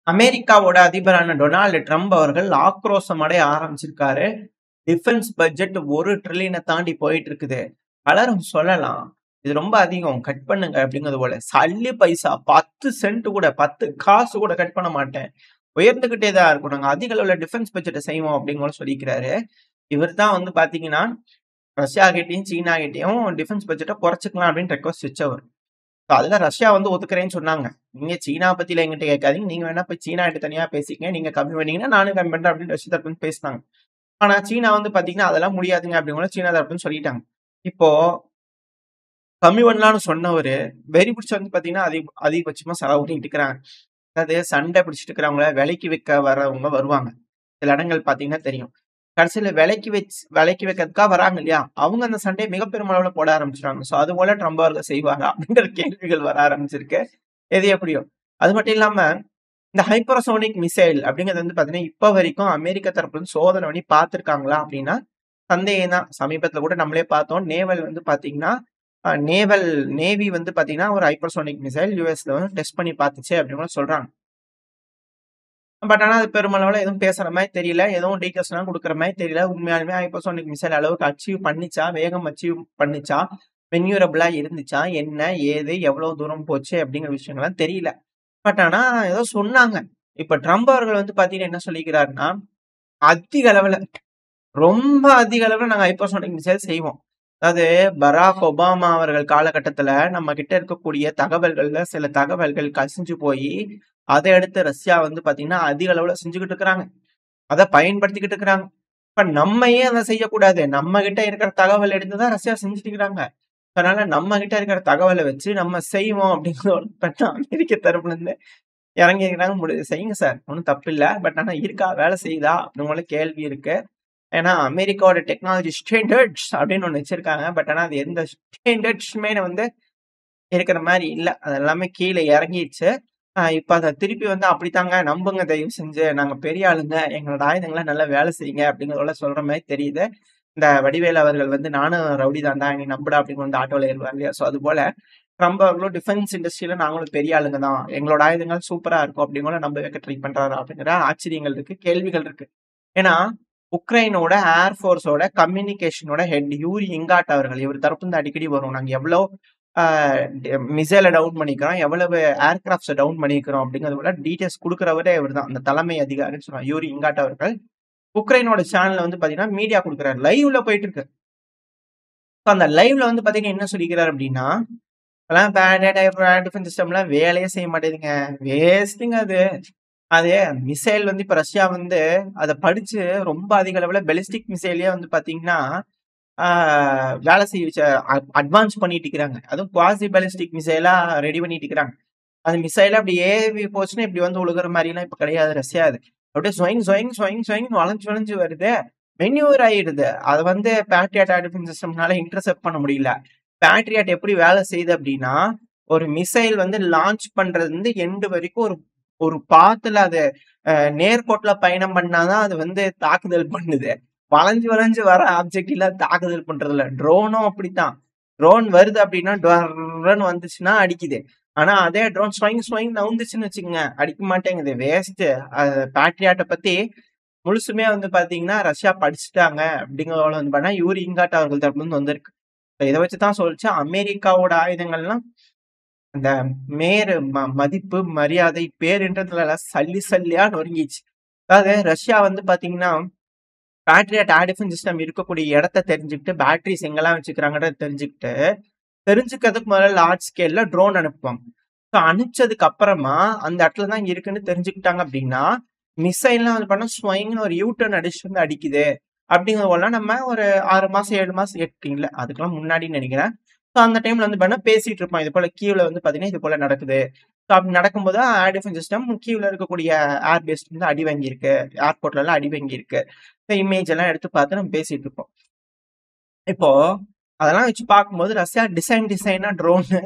அமெரிக்காவோட அதிபரான Donald Trump அவர்கள் ஆக்ரோஷம் அடைய ஆரம்பிச்சிருக்காரு. டிஃபென்ஸ் பட்ஜெட் 1 ட்ரில்லியன தாண்டி போயிட்டு இருக்குது. பலரும் சொல்லலாம், இது ரொம்ப அதிகம் கட் பண்ணுங்க அப்படிங்கிறது போல. சல்லி பைசா 10 சென்ட் கூட 10 காசு கூட கட் பண்ண மாட்டேன். உயர்ந்துகிட்டே தான் இருக்கும். நாங்க அதிக அளவுல டிஃபென்ஸ் பட்ஜெட்ட செய்வோம் அப்படிங்கிற சொல்லிக்கிறாரு. இவர் தான் வந்து பாத்தீங்கன்னா, ரஷ்யா கிட்டயும், சீனா கிட்டயும் டிஃபென்ஸ் பட்ஜெட்ட குறைச்சுக்கலாம் அப்படின்னு ரெக்வெஸ்ட் வச்சவர். அதுல ரஷ்யா வந்து ஒத்துக்கிறேன்னு சொன்னாங்க. நீங்க சீனா பத்திலாம் என்கிட்ட கேட்காதீங்க. நீங்க வேணா போய் சீனா கிட்ட தனியா பேசிக்கங்க. நீங்க கம்மி பண்ணீங்கன்னா, நானும் கம்மி பண்றேன் அப்படின்னு ரஷ்யா தரப்புலருந்து பேசினாங்க. ஆனா சீனா வந்து பாத்தீங்கன்னா, அதெல்லாம் முடியாதுங்க அப்படிங்கிற சீனா தரப்புன்னு சொல்லிட்டாங்க. இப்போ கம்மி பண்ணலாம்னு சொன்னவரு, வெறி பிடிச்சு வந்து பாத்தீங்கன்னா, அதிகபட்சமா செலவு பண்ணிட்டு இருக்கிறாங்க. அதாவது சண்டை பிடிச்சிட்டு இருக்கிறவங்கள விலைக்கு விக்க வரவங்க வருவாங்க. சில இடங்கள் பாத்தீங்கன்னா தெரியும். கடைசியில விலைக்கு வைக்கிறதுக்காக வராங்க இல்லையா? அவங்க அந்த சண்டைய மிக பெருமளவுல போட ஆரம்பிச்சுட்டாங்க. சோ அதுபோல ட்ரம்ப் அவர்கள் செய்வாரா? அப்படின்ற கேள்விகள் வர ஆரம்பிச்சிருக்கு. எது எப்படியோ. அது மட்டும் இல்லாம, இந்த ஹைப்பர்சோனிக் மிசைல் அப்படிங்கிறது வந்து பாத்தீங்கன்னா, இப்ப வரைக்கும் அமெரிக்கா தரப்புல இருந்து சோதனை பண்ணி பார்த்திருக்காங்களா? அப்படின்னா, சந்தேகம் தான். சமீபத்தில கூட நம்மளே பார்த்தோம். நேவல் வந்து பாத்தீங்கன்னா, நேவி வந்து பாத்தீங்கன்னா, ஒரு ஹைப்பர்சோனிக் மிசைல் யுஎஸ்ல வந்து டெஸ்ட் பண்ணி பார்த்துச்சு அப்படின்னு கூட சொல்றாங்க. பட் ஆனா அது பெருமளவுல எதுவும் பேசுற மாரி தெரியல. எதுவும் டீட்டெயில்ஸ்லாம் குடுக்குற மாரி தெரியல. உண்மையாலுமே ஹைப்பர்சோனிக் மிசைல் அளவுக்கு அச்சீவ் பண்ணிச்சா? வேகம் அச்சீவ் பண்ணிச்சா? மென்யூரபிளா இருந்துச்சா? என்ன? ஏது? எவ்வளவு தூரம் போச்சு? அப்படிங்கிற விஷயங்கள்லாம் தெரியல. பட் ஆனா ஏதோ சொன்னாங்க. இப்ப ட்ரம்ப் அவர்கள் வந்து பாத்தீங்கன்னா என்ன சொல்லிக்கிறாருன்னா, அதிக அளவுல ரொம்ப அதிக அளவுல நாங்க ஹைப்பர்சோனிக் மிசைல் செய்வோம். அதாவது பராக் ஒபாமா அவர்கள் காலகட்டத்துல நம்ம கிட்ட இருக்கக்கூடிய தகவல்கள்ல சில தகவல்கள் கசிஞ்சு போயி, அத எடுத்து ரஷ்யா வந்து பாத்தீங்கன்னா, அதிக அளவுல செஞ்சுகிட்டு இருக்கிறாங்க. அத பயன்படுத்திக்கிட்டு இருக்கிறாங்க. இப்ப நம்ம ஏன் அத செய்யக்கூடாது? நம்ம கிட்ட இருக்கிற தகவல் எடுத்து தான் ரஷ்யா செஞ்சுட்டு இருக்கிறாங்க. அதனால நம்ம கிட்ட இருக்கிற தகவல வச்சு நம்ம செய்வோம் அப்படிங்கிற ஒரு அமெரிக்க தரப்புல இருந்து இறங்கியிருக்கிறாங்க. செய்யுங்க சார். ஒண்ணும் தப்பில்ல. பட் ஆனா இருக்கா? வேலை செய்யுதா? அப்படிங்கிற கேள்வி இருக்கு. ஏன்னா, அமெரிக்காவோட டெக்னாலஜி ஸ்டாண்டர்ட்ஸ் அப்படின்னு ஒண்ணு வச்சிருக்காங்க. பட் ஆனா அது எந்த ஸ்டாண்டர்ட்ஸுமே வந்து இருக்கிற மாரி இல்ல. அது எல்லாமே கீழ இறங்கிருச்சு. இப்ப அத திருப்பி வந்து அப்படித்தாங்க நம்புங்க தயவு செஞ்சு. நாங்க பெரிய ஆளுங்க. எங்களோட ஆயுதங்கள்லாம் நல்லா வேலை செய்யுங்க அப்படிங்கிறதெல்லாம் சொல்ற மாரி தெரியுது. இந்த வடிவேலு அவர்கள் வந்து நானும் ரவுடி தான்டா நீ நம்புடா அப்படின்னு வந்து ஆட்டோல ஏறுவார் இல்லையா? சோ அதுபோல ட்ரம்ப் அவர்களும் டிஃபென்ஸ் இண்டஸ்ட்ரியில நாங்களும் பெரிய ஆளுங்க தான். எங்களோட ஆயுதங்கள் சூப்பரா இருக்கும் அப்படின்னு கூட நம்ப வைக்க ட்ரை பண்றாரா? அப்படிங்கிற ஆச்சரியங்கள் இருக்கு. கேள்விகள் இருக்கு. ஏன்னா, உக்ரைனோட ஏர் ஃபோர்ஸோட கம்யூனிகேஷனோட ஹெட் யூரி இங்காட் அவர்கள் இவர் தரப்புலருந்து அடிக்கடி வரும். நாங்க எவ்வளோ ஆ மிசைல டவுன் பண்ணிக்கிறோம், எவ்வளவு ஏர்கிராப்ட்ஸ டவுன் பண்ணியிருக்கிறோம் அப்படிங்கிறது போல டீட்டெயில்ஸ் குடுக்குறவரே இவர் தான். அந்த தலைமை அதிகாரின்னு சொல்லுவாங்க. யூரி இங்காட் அவர்கள். உக்ரைனோட சேனல்ல வந்து பாத்தீங்கன்னா, மீடியா குடுக்குறாரு. லைவ்ல போயிட்டு இருக்கு. அந்த லைவ்ல வந்து பாத்தீங்கன்னா என்ன சொல்லிக்கிறாரு அப்படின்னா, "அதெல்லாம் டிஃபென்ஸ் சிஸ்டம்லாம் வேலையே செய்ய மாட்டேங்குதுங்க. வேஸ்ட்டுங்க அது. அது மிசைல் வந்து இப்ப ரஷ்யா வந்து அத படிச்சு ரொம்ப அதிக அளவுல பெலிஸ்டிக் மிசைலயே வந்து பாத்தீங்கன்னா, ஆ வேலை செய்ய வச்ச அட்வான்ஸ் பண்ணிட்டு இருக்கிறாங்க. அதுவும் குவாசி பாலிஸ்டிக் மிசைலா ரெடி பண்ணிட்டு இருக்கிறாங்க. அந்த மிசைல் அப்படி ஏவி போச்சுன்னா, இப்படி வந்து விழுகுற மாரிலாம் இப்ப கிடையாது ரஷ்யா அது. அப்படியே சொயிங், சொயிங், சொயிங், சொயிங்ன்னு வளைஞ்சு வளைஞ்சு வருது. மென்யூவர் ஆயிடுது. அத வந்து பேட்ரியாட் ஏர் டிஃபென்ஸ் சிஸ்டம்னால இன்டர்செப்ட் பண்ண முடியல. பேட்ரியாட் எப்படி வேலை செய்யுது அப்படின்னா, ஒரு மிசைல் வந்து லான்ச் பண்றதுலருந்து எண்ட் வரைக்கும் ஒரு ஒரு பாத்துல அது நேர்கோட்டுல பயணம் பண்ணா தான் அது வந்து தாக்குதல் பண்ணுது. வளைஞ்சு வளைஞ்சு வர ஆப்ஜெக்ட்லாம் தாக்குதல் பண்றதில்ல. ட்ரோனும் அப்படித்தான். ட்ரோன் வருது அப்படின்னா டொர்ன்னு வந்துச்சுன்னா அடிக்குது. ஆனா அதே ட்ரோன் ஸ்வைங் ஸ்வைங் நவுந்துச்சுன்னு வச்சுக்கங்க, அடிக்க மாட்டேங்குது. வேஸ்ட்டு. பேட்ரியாட்ட பத்தி முழுசுமே வந்து பாத்தீங்கன்னா, ரஷ்யா படிச்சுட்டாங்க அப்படிங்கிறதோட வந்து பார்த்தா, யூரி இங்காட் அவர்கள் தரப்புலருந்து வந்திருக்கு. இத வச்சு தான் சொல்லுச்சு, அமெரிக்காவோட ஆயுதங்கள்லாம் அந்த மதிப்பு, மரியாதை, பேருன்றதுலலாம் சல்லி சல்லியா நொறுங்கிச்சு. அதாவது ரஷ்யா வந்து பாத்தீங்கன்னா, பேட்ரியாட் ஏர் டிஃபென்ஸ் சிஸ்டம் இருக்கக்கூடிய இடத்த தெரிஞ்சுக்கிட்டு, பேட்டரிஸ் எங்கெல்லாம் வச்சுக்கிறாங்கன்றத தெரிஞ்சுக்கிறதுக்கு முதல்ல லார்ஜ் ஸ்கேல்ல ட்ரோன் அனுப்புவாங்க. ஸோ அனுப்பிச்சதுக்கு அப்புறமா, அந்த இடத்துல தான் இருக்குன்னு தெரிஞ்சுக்கிட்டாங்க அப்படின்னா, மிசைல்லாம் வந்து பண்ணா ஸ்வைங்ன்னு ஒரு யூ டர்ன் அடிச்சுட்டு வந்து அடிக்குது. அப்படிங்கிறதெல்லாம் நம்ம ஒரு 6 மாசம், 7 மாசம் இல்ல அதுக்கெல்லாம் முன்னாடின்னு நெனைக்கிறேன். ஸோ அந்த டைம்ல வந்து பண்ணா பேசிட்டு இருப்போம். இது போல கீவ்ல வந்து பார்த்தீங்கன்னா, இது போல நடக்குது. ஸோ அப்படி நடக்கும்போது ஏர் டிஃபென்ஸ் சிஸ்டம் கீவ்ல இருக்கக்கூடிய ஏர் பேஸ் வந்து அடி வாங்கியிருக்கு. ஏர்போர்ட்லலாம் அடி வாங்கியிருக்கு. இமேஜ் எல்லாம் எடுத்து பார்த்து நம்ம பேசிட்டு இருப்போம். இப்போ அதெல்லாம் வச்சு பார்க்கும்போது ரஷ்யா டிசைனா ட்ரோனு,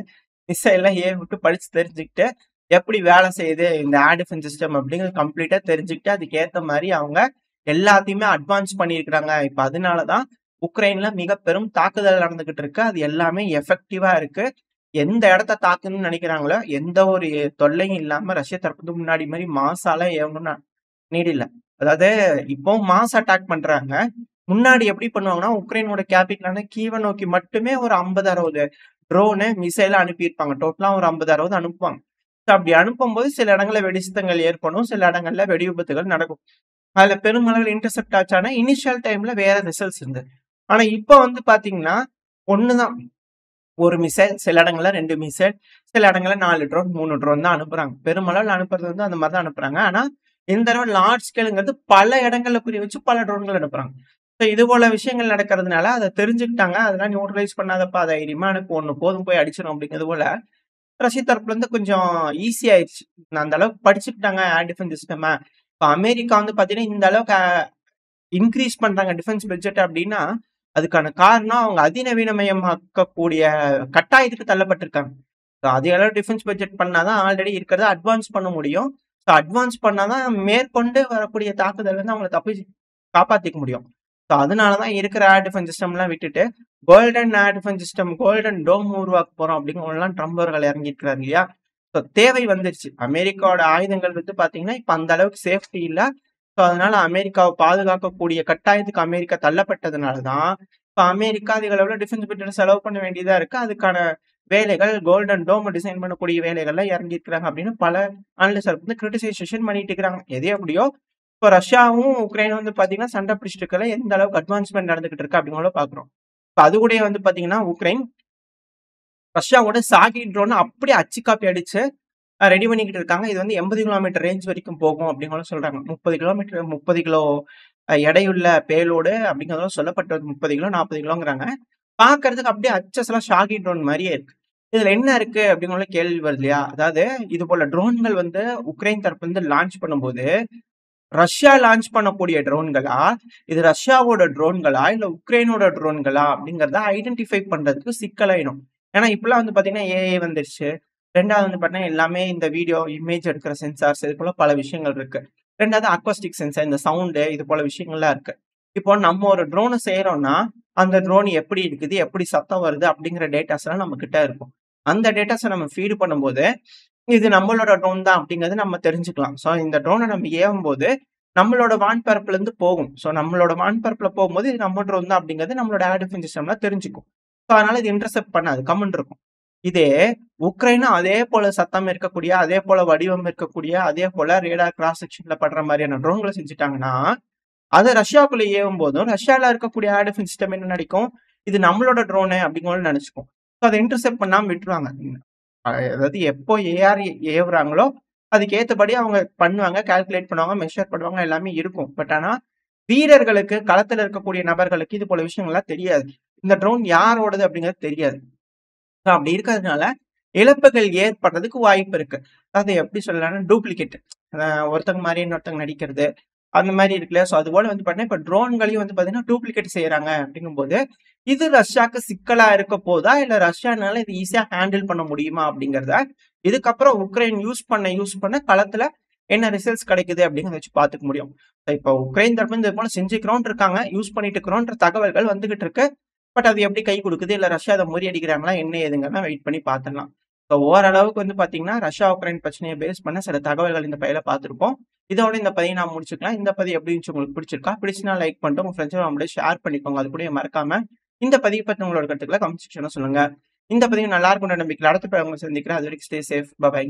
மிசைல்லாம் ஏவி விட்டு படிச்சு தெரிஞ்சுக்கிட்டு, எப்படி வேலை செய்யுது இந்த ஏர் டிஃபென்ஸ் சிஸ்டம் அப்படிங்கிறது கம்ப்ளீட்டா தெரிஞ்சுக்கிட்டு, அதுக்கு ஏத்த மாரி அவங்க எல்லாத்தையுமே அட்வான்ஸ் பண்ணியிருக்கிறாங்க. இப்ப அதனால தான் உக்ரைன்ல மிக பெரும் தாக்குதல் நடந்துகிட்டு இருக்கு. அது எல்லாமே எஃபெக்டிவா இருக்கு. எந்த இடத்த தாக்கணும்னு நினைக்கிறாங்களோ, எந்த ஒரு தொல்லையும் இல்லாம ரஷ்ய தரப்பு வந்து முன்னாடி மாரி மாஸாலாம் ஏவணும்னு நீட் இல்ல. அதாவது இப்பவும் மாஸ் அட்டாக் பண்றாங்க. முன்னாடி எப்படி பண்ணுவாங்கன்னா, உக்ரைனோட கேபிட்டலான கீவ நோக்கி மட்டுமே ஒரு 50, 60 ட்ரோனு, மிசைல் அனுப்பியிருப்பாங்க. டோட்டலா ஒரு 50, 60 அனுப்புவாங்க. ஸோ அப்படி அனுப்பும்போது சில இடங்கள்ல வெடிச்சத்தங்கள் ஏற்படும். சில இடங்கள்ல வெடி விபத்துகள் நடக்கும். அதுல பெருமளவுல இன்டர்செப்ட் ஆச்சானா, இனிஷியல் டைம்ல வேற ரிசல்ட்ஸ் இருந்தது. ஆனா இப்ப வந்து பாத்தீங்கன்னா, 1 தான். 1 மிசைல், சில இடங்கள்ல 2 மிசைல், சில இடங்கள்ல 4 ட்ரோன், 3 ட்ரோன் தான் அனுப்புறாங்க. பெருமளவுல அனுப்புறது வந்து அந்த மாரி தான் அனுப்புறாங்க. ஆனா, இந்த தடவ லார்ஜ் ஸ்கேல்ங்கிறது பல இடங்கள்ல குறி வச்சு பல ட்ரோன்கள் அனுப்புறாங்க. ஸோ இது போல விஷயங்கள் நடக்கிறதுனால அத தெரிஞ்சுக்கிட்டாங்க. அதெல்லாம் நியூட்ரலைஸ் பண்ணாதப்பா தைரியமா எனக்கு 1 போதும் போய் அடிச்சிரும் அப்படிங்கிறது போல, ரஷ்ய தரப்புல இருந்து கொஞ்சம் ஈஸி ஆயிருச்சு. அந்த அளவுக்கு படிச்சுக்கிட்டாங்க ஏர் டிஃபென்ஸ் சிஸ்டம. இப்ப அமெரிக்கா வந்து பாத்தீங்கன்னா, இந்த அளவுக்கு இன்கிரீஸ் பண்றாங்க டிஃபென்ஸ் பட்ஜெட் அப்படின்னா, அதுக்கான காரணம் அவங்க அதிநவீனமயமாக்கக்கூடிய கட்டாயத்துக்கு தள்ளப்பட்டிருக்காங்க. ஸோ அதிக அளவு டிஃபென்ஸ் பட்ஜெட் பண்ணா தான் ஆல்ரெடி இருக்கிறத அட்வான்ஸ் பண்ண முடியும். ஸோ அட்வான்ஸ் பண்ணா தான் மேற்கொண்டு வரக்கூடிய தாக்குதல்லேருந்து அவங்கள காப்பாத்திக்க முடியும். ஸோ அதனால தான் இருக்கிற ஏர் டிஃபென்ஸ் சிஸ்டம்லாம் விட்டுட்டு, golden air defence system, golden dome உருவாக்க போறோம் அப்படிங்கிறவங்கலாம் ட்ரம்ப் அவர்கள் இறங்கியிருக்கிறார் இல்லையா? ஸோ தேவை வந்துருச்சு. அமெரிக்காவோட ஆயுதங்கள் வந்து பார்த்தீங்கன்னா, இப்ப அந்த அளவுக்கு சேஃப்டி இல்ல. ஸோ அதனால அமெரிக்காவ பாதுகாக்கக்கூடிய கட்டாயத்துக்கு அமெரிக்கா தள்ளப்பட்டதுனால தான், இப்ப அமெரிக்கா அதிக அளவுல டிஃபென்ஸ் பட்ஜெட் செலவு பண்ண வேண்டியதா இருக்கு. அதுக்கான வேலைகள் கோல்டன் டோம் டிசைன் பண்ணக்கூடிய வேலைகள்ல இறங்கியிருக்கிறாங்க அப்படின்னு பல அனலிஸ்ட் வந்து கிரிட்டிசைசேஷன் பண்ணிட்டு இருக்கிறாங்க. எது எப்படியோ இப்ப ரஷ்யாவும், உக்ரைனும் வந்து பாத்தீங்கன்னா சண்டை பிடிச்சிட்டு இருக்கல எந்த அளவுக்கு அட்வான்ஸ்மென்ட் நடந்துகிட்டு இருக்கு அப்படிங்கிறத பாக்குறோம். இப்ப அது கூடயே வந்து பாத்தீங்கன்னா உக்ரைன் ரஷ்யாவோட சாகி ட்ரோன் அப்படியே அச்சு காப்பி அடிச்சு ரெடி பண்ணிக்கிட்டு இருக்காங்க. இது வந்து 80 கிலோமீட்டர் ரேஞ்ச் வரைக்கும் போகும் அப்படிங்கிறத சொல்றாங்க. 30 கிலோமீட்டர் 30 கிலோ எடையுள்ள பேலோடு அப்படிங்கிறதும் சொல்லப்பட்டது. 30 கிலோ 40 கிலோங்கிறாங்க. பாக்குறதுக்கு அப்படியே அச்சஸ்லாம் ஷாகி ட்ரோன் மாதிரியே இருக்கு. இதுல என்ன இருக்கு அப்படிங்கிற கேள்வி வருது இல்லையா? அதாவது இது போல ட்ரோன்கள் வந்து உக்ரைன் தரப்புல இருந்து லான்ச் பண்ணும்போது, ரஷ்யா லான்ச் பண்ணக்கூடிய ட்ரோன்களா, இது ரஷ்யாவோட ட்ரோன்களா, இல்ல உக்ரைனோட ட்ரோன்களா அப்படிங்கிறத ஐடென்டிஃபை பண்றதுக்கு சிக்கலாயிடும். ஏன்னா இப்பலாம் வந்து பாத்தீங்கன்னா ஏஐ வந்துருச்சு. 2வது வந்து பாத்தீங்கன்னா எல்லாமே இந்த வீடியோ, இமேஜ் எடுக்கிற சென்சார்ஸ் இது போல பல விஷயங்கள் இருக்கு. 2வது அக்வாஸ்டிக் சென்சார் இந்த சவுண்டு இது போல விஷயங்கள்லாம் இருக்கு. இப்போ நம்ம ஒரு ட்ரோன செய்றோம்னா, அந்த ட்ரோன் எப்படி இருக்குது, எப்படி சத்தம் வருது அப்படிங்கிற டேட்டாஸ்லாம் நம்ம கிட்ட இருக்கும். அந்த டேட்டாஸ நம்ம ஃபீட் பண்ணும்போது, இது நம்மளோட ட்ரோன் தான் அப்படிங்கிறது நம்ம தெரிஞ்சுக்கலாம். ஸோ இந்த ட்ரோன நம்ம ஏவும்போது, நம்மளோட வான்பரப்புல இருந்து போகும். ஸோ நம்மளோட வான்பரப்புல போகும்போது, இது நம்ம ட்ரோன் தான் அப்படிங்கிறது நம்மளோட ஏர் டிஃபென்ஸ் சிஸ்டம்ல தெரிஞ்சுக்கும். ஸோ அதனால இது இன்டர்செப்ட் பண்ணாது. கம்முன்னு இருக்கும். இதே உக்ரைனும் அதே போல சத்தம் இருக்கக்கூடிய, அதே போல வடிவம் இருக்கக்கூடிய, அதே போல ரேடார் கிராஸ் செக்ஷன்ல படுற மாதிரியான ட்ரோன்கள செஞ்சுட்டாங்கன்னா, அத ரஷ்யாக்குள்ள ஏவும்போதும், ரஷ்யால இருக்கக்கூடிய ஏர் டிஃபென்ஸ் சிஸ்டம் என்ன நினைக்கும்? இது நம்மளோட ட்ரோனு அப்படிங்கிறது நினைச்சுக்கும். ஸோ அத இன்டர்செப்ட் பண்ணாம விட்டுருவாங்க. அதாவது எப்போ ஏஆர் ஏவுறாங்களோ, அதுக்கு ஏத்தபடி அவங்க பண்ணுவாங்க, கால்குலேட் பண்ணுவாங்க, மெஷர் பண்ணுவாங்க, எல்லாமே இருக்கும். பட் ஆனா, வீரர்களுக்கு, களத்துல இருக்கக்கூடிய நபர்களுக்கு இது போல விஷயங்கள்லாம் தெரியாது. இந்த ட்ரோன் யாரோடது அப்படிங்கிறது தெரியாது. ஸோ அப்படி இருக்கிறதுனால, இழப்புகள் ஏற்படுறதுக்கு வாய்ப்பு இருக்கு. அதாவது எப்படி சொல்லலாம்னா, டூப்ளிகேட். ஒருத்தங்க மாரி இன்னொருத்தங்க நடிக்கிறது. அந்த மாரி இருக்குல்ல. ஸோ அதுபோல வந்து பார்த்தீங்கன்னா, இப்ப ட்ரோன்களையும் வந்து பார்த்தீங்கன்னா, டூப்ளிகேட் செய்றாங்க அப்படிங்கும்போது, இது ரஷ்யாக்கு சிக்கலா இருக்க போதா? இல்ல ரஷ்யானால இது ஈஸியா ஹேண்டில் பண்ண முடியுமா? அப்படிங்கிறத, இதுக்கப்புறம் உக்ரைன் யூஸ் பண்ண களத்துல என்ன ரிசல்ட்ஸ் கிடைக்குது அப்படிங்கிறத வச்சு பார்த்துக்க முடியும். இப்ப உக்ரைன் தரப்புல இது போல செஞ்சுக்கிறோம்னு இருக்காங்க. யூஸ் பண்ணிட்டு இருக்கிறோம்ன்ற தகவல்கள் வந்துகிட்டு இருக்கு. பட் அது எப்படி கை குடுக்குது? இல்ல ரஷ்யா அத முறியடிக்கிறாங்களா? என்ன ஏதுங்கிறத வெயிட் பண்ணி பார்த்துடலாம். ஸோ ஓரளவுக்கு வந்து பார்த்தீங்கன்னா, ரஷ்யா, உக்ரைன் பிரச்சனைய பேஸ் பண்ண சில தகவல்கள் இந்த பதிவுல பார்த்திருப்போம். இதோட இந்த பதிவை நான் முடிச்சுக்கலாம். இந்த பதிவு எப்படி இருந்துச்சு உங்களுக்கு பிடிச்சிருக்கா? பிடிச்சுனா லைக் பண்ணிட்டு உங்க ஃப்ரெண்ட்ஸோட நம்மளோட ஷேர் பண்ணிக்கோங்க. அது கூடயே மறக்காம இந்த பதிவு பத்தி உங்களோட கருத்துக்கள கமெண்ட் செக்ஷன்ல சொல்லுங்க. இந்த பதிவு நல்லா இருக்கும்ன்ற நம்பிக்கையில அடுத்த பதிவுல உங்கள சந்திக்கிறேன். அதுவரைக்கும் ஸ்டே சேஃப். பை.